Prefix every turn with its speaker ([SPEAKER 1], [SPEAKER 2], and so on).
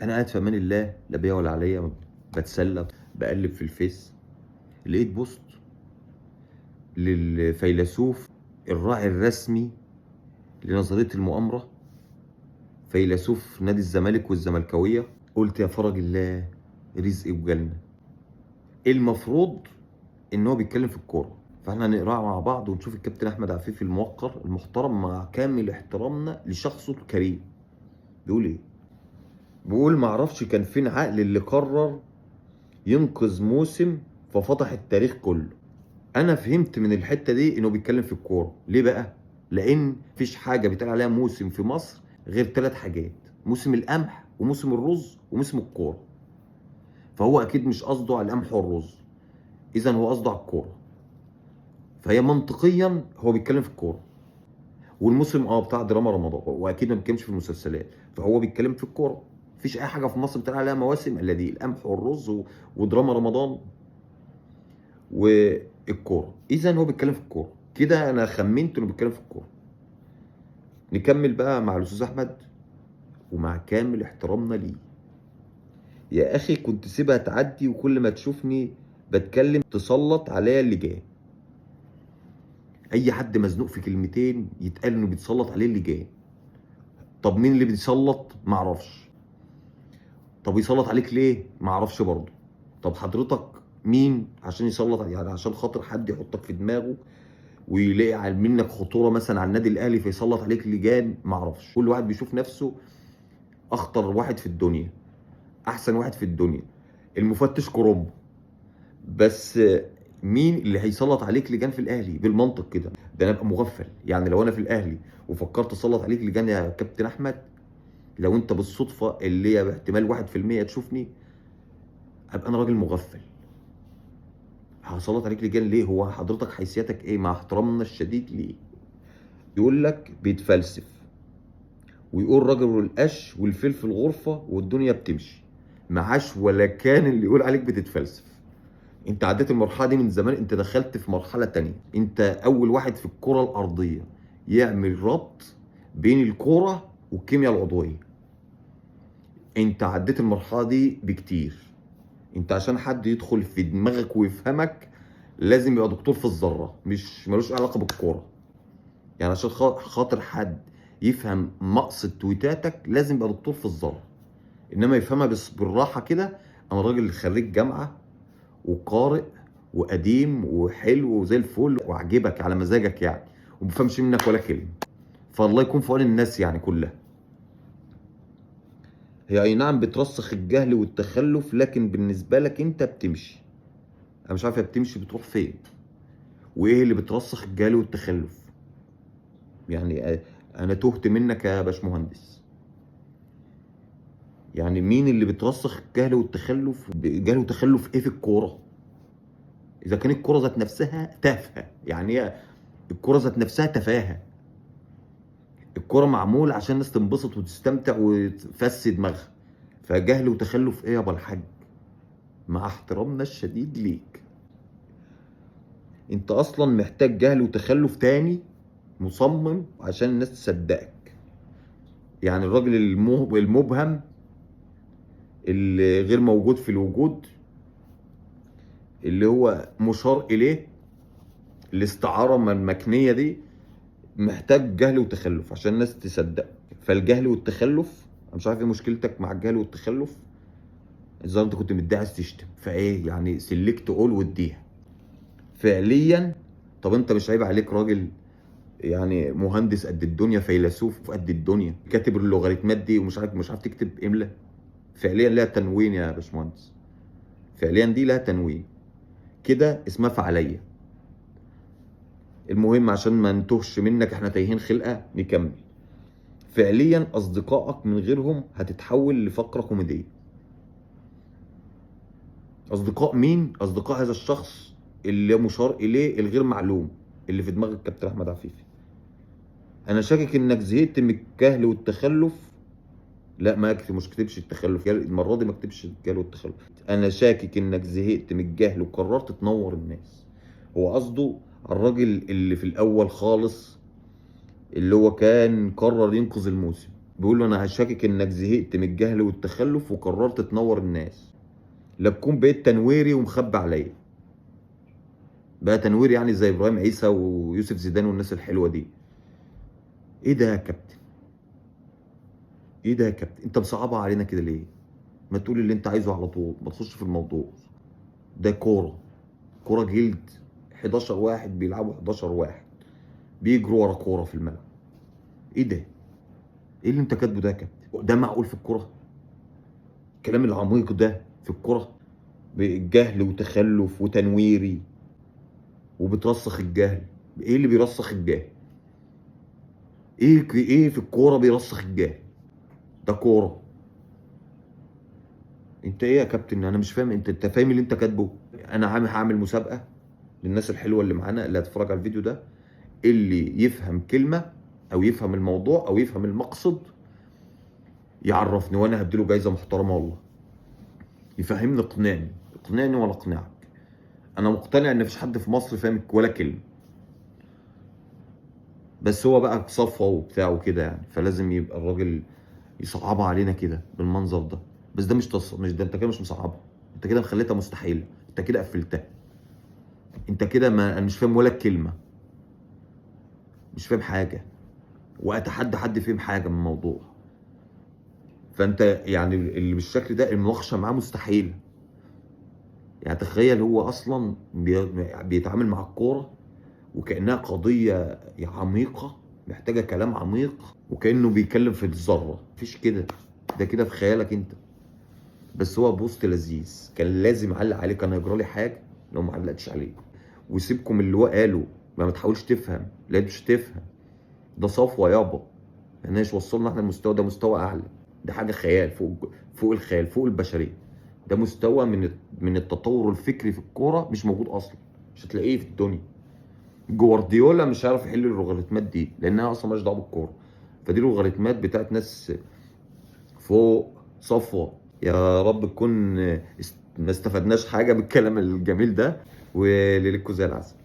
[SPEAKER 1] انا قاعد في امان الله، لا بيا ولا عليا، بتسلى بقلب في الفيس، لقيت بوست للفيلسوف الراعي الرسمي لنظريه المؤامره، فيلسوف نادي الزمالك والزملكاويه. قلت يا فرج الله، رزق وجنه. المفروض ان هو بيتكلم في الكوره، فاحنا هنقراه مع بعض ونشوف الكابتن احمد عفيفي الموقر المحترم مع كامل احترامنا لشخصه الكريم بيقول ايه. بيقول معرفش كان فين عقل اللي قرر ينقذ موسم ففتح التاريخ كله. انا فهمت من الحته دي انه بيتكلم في الكوره. ليه بقى؟ لان مفيش حاجه بيتقال عليها موسم في مصر غير 3 حاجات: موسم القمح وموسم الرز وموسم الكوره. فهو اكيد مش قصده على القمح والرز، اذا هو قصده على الكوره. فهي منطقيا هو بيتكلم في الكوره. والموسم بتاع دراما رمضان، واكيد ما بيتكلمش في المسلسلات، فهو بيتكلم في الكوره. مفيش اي حاجه في مصر بتقال عليها مواسم الا دي: القمح والرز ودراما رمضان والكوره. اذا هو بيتكلم في الكوره، كده انا خمنت انه بيتكلم في الكوره. نكمل بقى مع الاستاذ احمد ومع كامل احترامنا ليه. يا اخي كنت سيبها تعدي، وكل ما تشوفني بتكلم تسلط عليا اللي جاي. اي حد مزنوق في كلمتين يتقال انه بيتسلط عليه اللي جاي. طب مين اللي بيسلط؟ معرفش. طب يسلط عليك ليه؟ معرفش برضه. طب حضرتك مين عشان يسلط يعني عشان خاطر حد يحطك في دماغه ويلاقي منك خطوره مثلا على النادي الاهلي فيسلط عليك لجان؟ معرفش. كل واحد بيشوف نفسه اخطر واحد في الدنيا، احسن واحد في الدنيا، المفتش كرومبو. بس مين اللي هيسلط عليك لجان في الاهلي بالمنطق كده؟ ده انا ابقى مغفل. يعني لو انا في الاهلي وفكرت اسلط عليك لجان يا كابتن احمد، لو انت بالصدفه اللي هي باحتمال 1% تشوفني، ابقى انا راجل مغفل. هسلط عليك لجان ليه؟ هو حضرتك حيثيتك ايه مع احترامنا الشديد ليه؟ يقول لك بيتفلسف ويقول راجل القش والفلفل غرفه والدنيا بتمشي. معاش ولا كان اللي يقول عليك بتتفلسف. انت عديت المرحله دي من زمان، انت دخلت في مرحله تانية. انت اول واحد في الكره الارضيه يعمل ربط بين الكوره والكيمياء العضويه. انت عديت المرحله دي بكتير. انت عشان حد يدخل في دماغك ويفهمك لازم يبقى دكتور في الذره، مش ملوش علاقه بالكوره. يعني عشان خاطر حد يفهم مقصد تويتاتك لازم يبقى دكتور في الذره، انما يفهمها بس بالراحه كده. انا راجل خريج جامعه وقارئ وقديم وحلو وزي الفل وعجبك على مزاجك يعني، وما بفهمش منك ولا كلمه. فالله يكون في عون الناس يعني كلها. هي اي نعم بترسخ الجهل والتخلف، لكن بالنسبه لك انت بتمشي. انا مش عارف هي بتمشي بتروح فين، وايه اللي بترسخ الجهل والتخلف يعني. انا تهت منك يا باشمهندس. يعني مين اللي بترسخ الجهل والتخلف؟ جهل وتخلف ايه في الكوره؟ اذا كان الكوره ذات نفسها تافهه، يعني هي الكوره ذات نفسها تفاهه. الكوره معمول عشان الناس تنبسط وتستمتع وتفسد دماغها. فجهل وتخلف ايه يا ابو الحاج؟ مع احترامنا الشديد ليك، انت اصلا محتاج جهل وتخلف تاني مصمم عشان الناس تصدقك. يعني الراجل المبهم اللي غير موجود في الوجود، اللي هو مشار اليه، الاستعاره المكنيه دي، محتاج جهل وتخلف عشان الناس تصدق. فالجهل والتخلف، انا مش عارف ايه مشكلتك مع الجهل والتخلف. الظاهر انت كنت مدعي عايز تشتم، فايه يعني سلكت اول واديها فعليا. طب انت مش عيب عليك راجل يعني مهندس قد الدنيا، فيلسوف قد الدنيا، كاتب اللوغاريتمات دي ومش عارف تكتب املا؟ فعليا لها تنوين يا باشمهندس، فعليا دي لها تنوين كده اسمها فعليه. المهم عشان ما نتوهش منك، احنا تايهين خلقه، نكمل. فعليا اصدقائك من غيرهم هتتحول لفقره كوميديه. اصدقاء مين؟ اصدقاء هذا الشخص اللي مشار اليه الغير معلوم اللي في دماغ الكابتن احمد عفيفي. انا شاكك انك زهقت من الجهل والتخلف. لا ما اكتب، مش كتبش التخلف المره دي، ما كتبش الجهل والتخلف. انا شاكك انك زهقت من الجهل وقررت تنور الناس. هو قصده الراجل اللي في الاول خالص، اللي هو كان قرر ينقذ الموسم. بيقول له انا هشاكك انك زهقت من الجهل والتخلف وقررت تنور الناس، لا تكون بقيت تنويري ومخبي عليا. بقى تنوير يعني زي ابراهيم عيسى ويوسف زيدان والناس الحلوه دي. ايه ده يا كابتن؟ ايه ده يا كابتن؟ انت مصعبها علينا كده ليه؟ ما تقول اللي انت عايزه على طول، ما تخش في الموضوع. ده كوره، كوره جلد، 11 واحد بيلعبوا 11 واحد بيجروا ورا كوره في الملعب. ايه ده؟ ايه اللي انت كاتبه ده يا كابتن؟ ده معقول في الكوره؟ الكلام العميق ده في الكوره؟ جهل وتخلف وتنويري وبترسخ الجهل. ايه اللي بيرسخ الجهل؟ ايه في الكوره بيرسخ الجهل؟ ده كوره. انت ايه يا كابتن؟ انا مش فاهم. انت فاهم اللي انت كاتبه؟ انا هعمل مسابقه للناس الحلوه اللي معانا اللي هتتفرج على الفيديو ده، اللي يفهم كلمه او يفهم الموضوع او يفهم المقصد يعرفني، وانا هديله جايزه محترمه والله. يفهمني، اقنعني ولا اقنعك. انا مقتنع ان مفيش حد في مصر فاهم ولا كلمه، بس هو بقى صفوه وبتاع وكده يعني، فلازم يبقى الراجل يصعبها علينا كده بالمنظر ده. بس ده مش ده، انت كده مش مصعبها، انت كده خليتها مستحيله، انت كده قفلتها. انت كده ما انا مش فاهم ولا كلمه، مش فاهم حاجه، واتحدى حد فهم حاجه من الموضوع. فانت يعني اللي بالشكل ده المناقشه معاه مستحيله. يعني تخيل هو اصلا بيتعامل مع الكوره وكانها قضيه عميقه محتاجه كلام عميق، وكانه بيتكلم في الذره. مفيش كده، ده كده في خيالك انت. بس هو بوست لذيذ، كان لازم اعلق عليه، كان هيجرى لي حاجه لو ما علقتش عليه. وسيبكم اللي هو قاله، ما تحاولش تفهم، لا مش تفهم. ده صفوه يابا، مش وصلنا احنا المستوى ده، مستوى اعلى. ده حاجه خيال، فوق الخيال، فوق البشريه. ده مستوى من التطور الفكري في الكوره مش موجود اصلا، مش هتلاقيه في الدنيا. جوارديولا مش هيعرف يحل اللوغاريتمات دي لانها اصلا مالهاش دعوه بالكوره. فدي لوغاريتمات بتاعت ناس فوق صفوه. يا رب تكون ما استفدناش حاجه بالكلام الجميل ده، وليلتكم زي العسل.